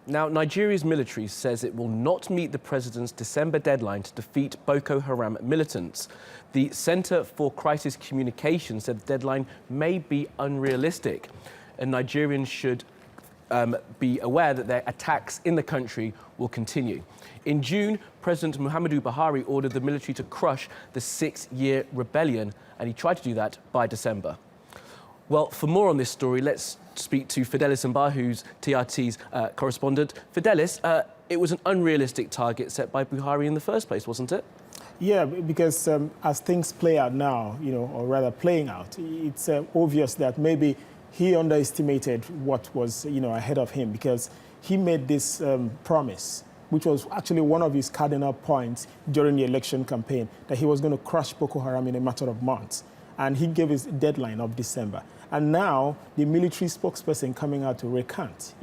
Now, Nigeria's military says it will not meet the president's December deadline to defeat Boko Haram militants. The Center for Crisis Communication said the deadline may be unrealistic, and Nigerians should be aware that their attacks in the country will continue. In June, President Muhammadu Buhari ordered the military to crush the 6-year rebellion, and he tried to do that by December. Well, for more on this story, let's speak to Fidelis Mba, who's TRT's correspondent. Fidelis, it was an unrealistic target set by Buhari in the first place, wasn't it? Yeah, because as things play out now, or rather playing out, it's obvious that maybe he underestimated what was, ahead of him, because he made this promise, which was actually one of his cardinal points during the election campaign, that he was going to crush Boko Haram in a matter of months. And he gave his deadline of December. And now the military spokesperson coming out to recant,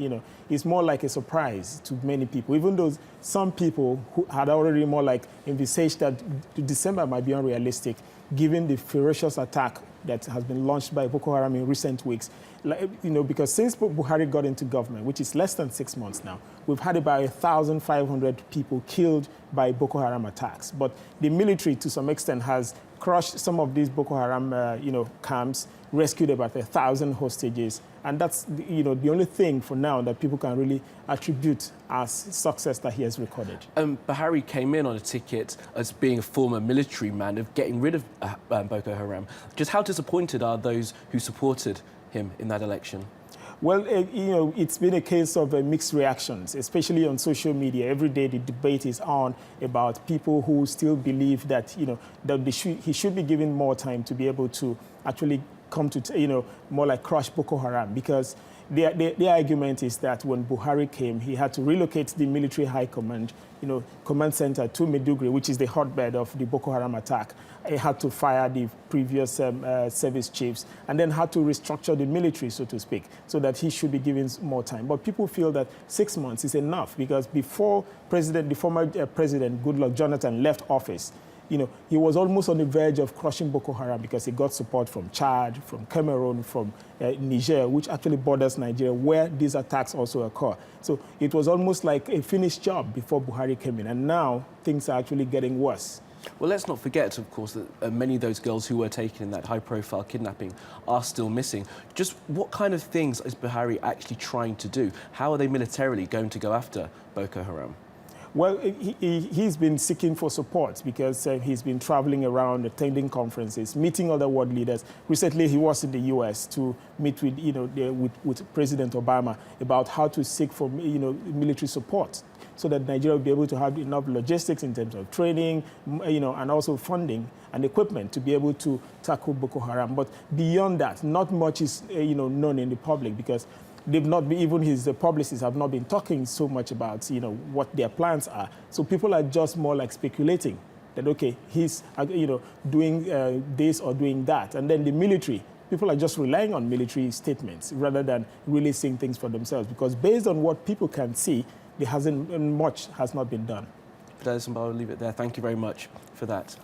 it's more like a surprise to many people, even though some people who had already more like envisaged that December might be unrealistic, given the ferocious attack that has been launched by Boko Haram in recent weeks. Because since Buhari got into government, which is less than 6 months now, we've had about 1,500 people killed by Boko Haram attacks. But the military, to some extent, has crushed some of these Boko Haram, camps, rescued about 1,000 hostages, and that's the only thing for now that people can really attribute as success that he has recorded. Buhari came in on a ticket as being a former military man of getting rid of Boko Haram. Just how disappointed are those who supported him in that election? Well, it's been a case of mixed reactions, especially on social media. Every day the debate is on about people who still believe that, that he should be given more time to be able to actually come to, more like crush Boko Haram, because their argument is that when Buhari came, he had to relocate the military high command, command center to Maiduguri, which is the hotbed of the Boko Haram attack. He had to fire the previous service chiefs, and then had to restructure the military, so to speak, so that he should be given more time. But people feel that 6 months is enough, because before the former president, Goodluck Jonathan, left office, he was almost on the verge of crushing Boko Haram, because he got support from Chad, from Cameroon, from Niger, which actually borders Nigeria, where these attacks also occur. So it was almost like a finished job before Buhari came in, and now things are actually getting worse. Well, let's not forget, of course, that many of those girls who were taken in that high-profile kidnapping are still missing. Just what kind of things is Buhari actually trying to do? How are they militarily going to go after Boko Haram? Well, he's been seeking for support, because he's been traveling around, attending conferences, meeting other world leaders. Recently, he was in the U.S. to meet with, with President Obama about how to seek for, military support, so that Nigeria will be able to have enough logistics in terms of training, and also funding and equipment to be able to tackle Boko Haram. But beyond that, not much is, known in the public, because they've not been, even his publicists have not been talking so much about, what their plans are. So people are just more like speculating that, okay, he's, doing this or doing that. And then the military, people are just relying on military statements rather than really seeing things for themselves, because based on what people can see, much has not been done. Fidelis Mba, I'll leave it there. Thank you very much for that.